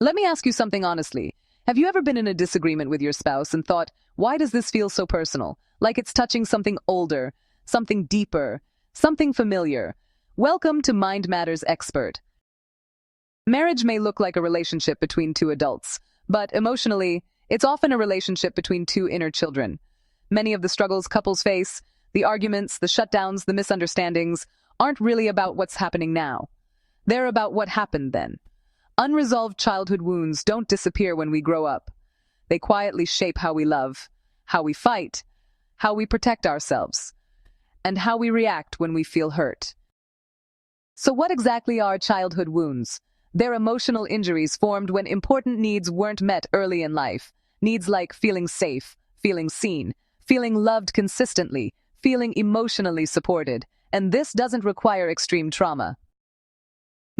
Let me ask you something honestly. Have you ever been in a disagreement with your spouse and thought, why does this feel so personal? Like it's touching something older, something deeper, something familiar. Welcome to Mind Matters Expert. Marriage may look like a relationship between two adults, but emotionally, it's often a relationship between two inner children. Many of the struggles couples face, the arguments, the shutdowns, the misunderstandings, aren't really about what's happening now. They're about what happened then. Unresolved childhood wounds don't disappear when we grow up. They quietly shape how we love, how we fight, how we protect ourselves, and how we react when we feel hurt. So what exactly are childhood wounds? They're emotional injuries formed when important needs weren't met early in life. Needs like feeling safe, feeling seen, feeling loved consistently, feeling emotionally supported. And this doesn't require extreme trauma.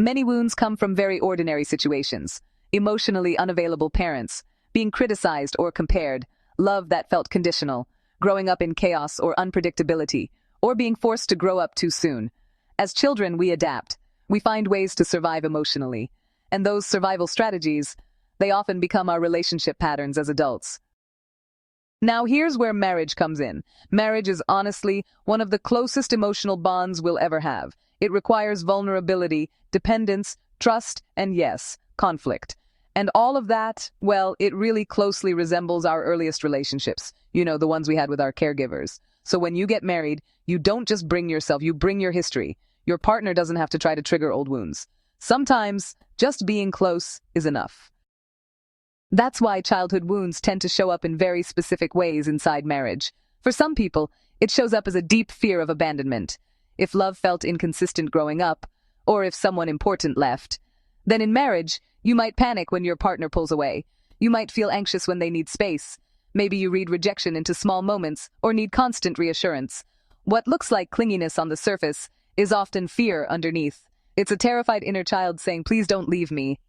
Many wounds come from very ordinary situations: emotionally unavailable parents, being criticized or compared, love that felt conditional, growing up in chaos or unpredictability, or being forced to grow up too soon. As children, we adapt. We find ways to survive emotionally. And those survival strategies, they often become our relationship patterns as adults. Now here's where marriage comes in. Marriage is honestly one of the closest emotional bonds we'll ever have. It requires vulnerability, dependence, trust, and yes, conflict. And all of that, well, it really closely resembles our earliest relationships. You know, the ones we had with our caregivers. So when you get married, you don't just bring yourself, you bring your history. Your partner doesn't have to try to trigger old wounds. Sometimes, just being close is enough. That's why childhood wounds tend to show up in very specific ways inside marriage. For some people, it shows up as a deep fear of abandonment. If love felt inconsistent growing up, or if someone important left, then in marriage, you might panic when your partner pulls away. You might feel anxious when they need space. Maybe you read rejection into small moments or need constant reassurance. What looks like clinginess on the surface is often fear underneath. It's a terrified inner child saying, please don't leave me.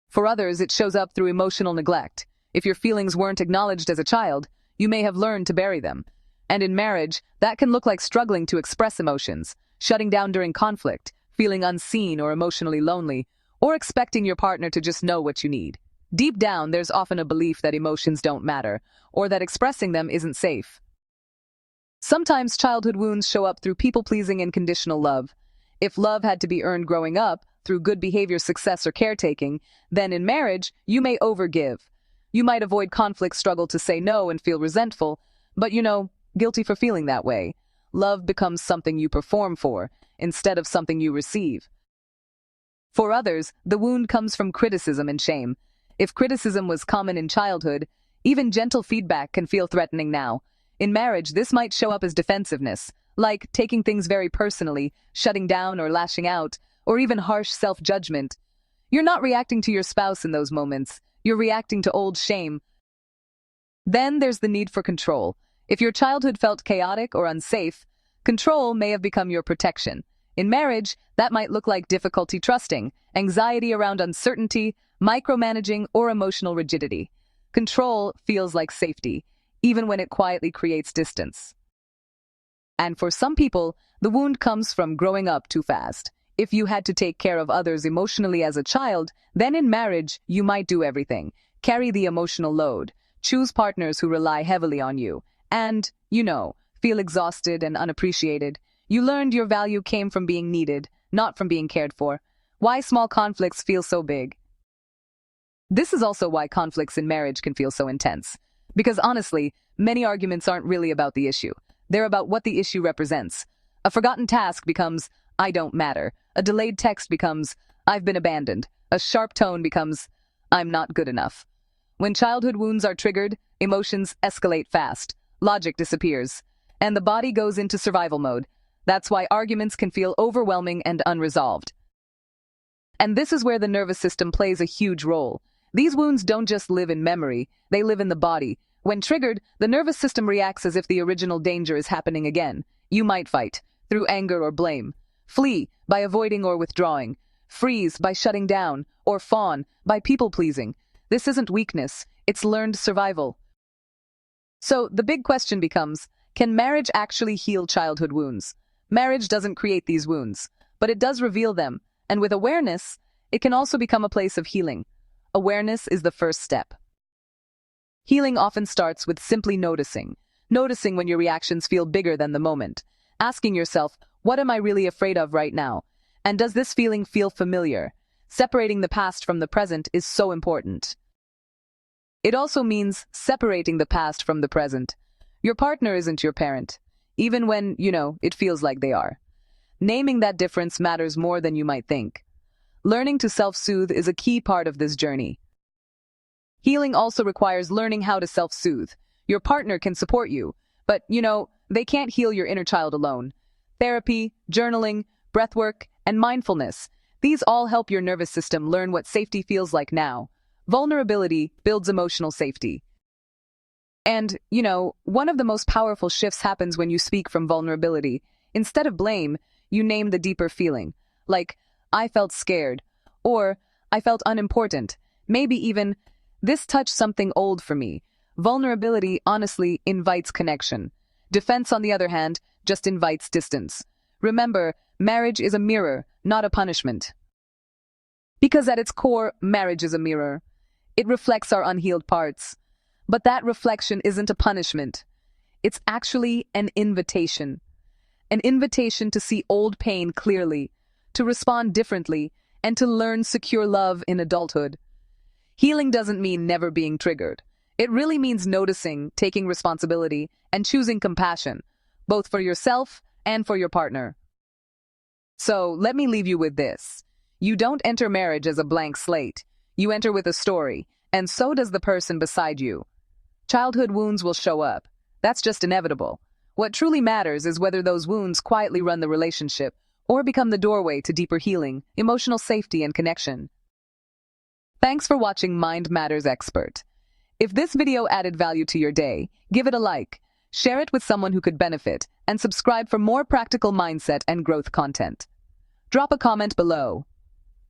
For others, it shows up through emotional neglect. If your feelings weren't acknowledged as a child, you may have learned to bury them. And in marriage, that can look like struggling to express emotions, shutting down during conflict, feeling unseen or emotionally lonely, or expecting your partner to just know what you need. Deep down, there's often a belief that emotions don't matter, or that expressing them isn't safe. Sometimes childhood wounds show up through people-pleasing and conditional love. If love had to be earned growing up, through good behavior, success, or caretaking, then in marriage, you may overgive. You might avoid conflict, struggle to say no, and feel resentful, but guilty for feeling that way. Love becomes something you perform for, instead of something you receive. For others, the wound comes from criticism and shame. If criticism was common in childhood, even gentle feedback can feel threatening now. In marriage, this might show up as defensiveness, like taking things very personally, shutting down or lashing out, or even harsh self-judgment. You're not reacting to your spouse in those moments. You're reacting to old shame. Then there's the need for control. If your childhood felt chaotic or unsafe, control may have become your protection. In marriage, that might look like difficulty trusting, anxiety around uncertainty, micromanaging, or emotional rigidity. Control feels like safety, even when it quietly creates distance. And for some people, the wound comes from growing up too fast. If you had to take care of others emotionally as a child, then in marriage, you might do everything. Carry the emotional load. Choose partners who rely heavily on you. And, feel exhausted and unappreciated. You learned your value came from being needed, not from being cared for. Why small conflicts feel so big? This is also why conflicts in marriage can feel so intense. Because honestly, many arguments aren't really about the issue. They're about what the issue represents. A forgotten task becomes, I don't matter. A delayed text becomes, I've been abandoned. A sharp tone becomes, I'm not good enough. When childhood wounds are triggered, emotions escalate fast. Logic disappears. And the body goes into survival mode. That's why arguments can feel overwhelming and unresolved. And this is where the nervous system plays a huge role. These wounds don't just live in memory, they live in the body. When triggered, the nervous system reacts as if the original danger is happening again. You might fight, through anger or blame. Flee, by avoiding or withdrawing. Freeze, by shutting down. Or fawn, by people-pleasing. This isn't weakness, it's learned survival. So, the big question becomes, can marriage actually heal childhood wounds? Marriage doesn't create these wounds, but it does reveal them, and with awareness, it can also become a place of healing. awareness is the first step. Healing often starts with simply noticing when your reactions feel bigger than the moment, asking yourself, what am I really afraid of right now? And does this feeling feel familiar? Separating the past from the present is so important. It also means separating the past from the present. Your partner isn't your parent, even when, it feels like they are. Naming that difference matters more than you might think. Learning to self-soothe is a key part of this journey. Healing also requires learning how to self-soothe. Your partner can support you, but, they can't heal your inner child alone. Therapy, journaling, breathwork, and mindfulness, these all help your nervous system learn what safety feels like now. Vulnerability builds emotional safety. And, one of the most powerful shifts happens when you speak from vulnerability. Instead of blame, you name the deeper feeling. Like, I felt scared. Or, I felt unimportant. Maybe even, this touched something old for me. Vulnerability honestly invites connection. Defense, on the other hand, just invites distance. Remember, marriage is a mirror, not a punishment. Because at its core, marriage is a mirror. It reflects our unhealed parts. But that reflection isn't a punishment. It's actually an invitation. An invitation to see old pain clearly, to respond differently, and to learn secure love in adulthood. Healing doesn't mean never being triggered. It really means noticing, taking responsibility, and choosing compassion, both for yourself and for your partner. So, let me leave you with this. You don't enter marriage as a blank slate. You enter with a story, and so does the person beside you. Childhood wounds will show up. That's just inevitable. What truly matters is whether those wounds quietly run the relationship or become the doorway to deeper healing, emotional safety, and connection. Thanks for watching Mind Matters Expert. If this video added value to your day, give it a like, share it with someone who could benefit, and subscribe for more practical mindset and growth content. Drop a comment below.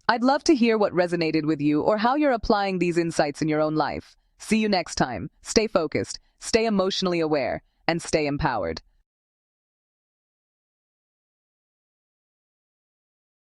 I'd love to hear what resonated with you or how you're applying these insights in your own life. See you next time. Stay focused, stay emotionally aware, and stay empowered.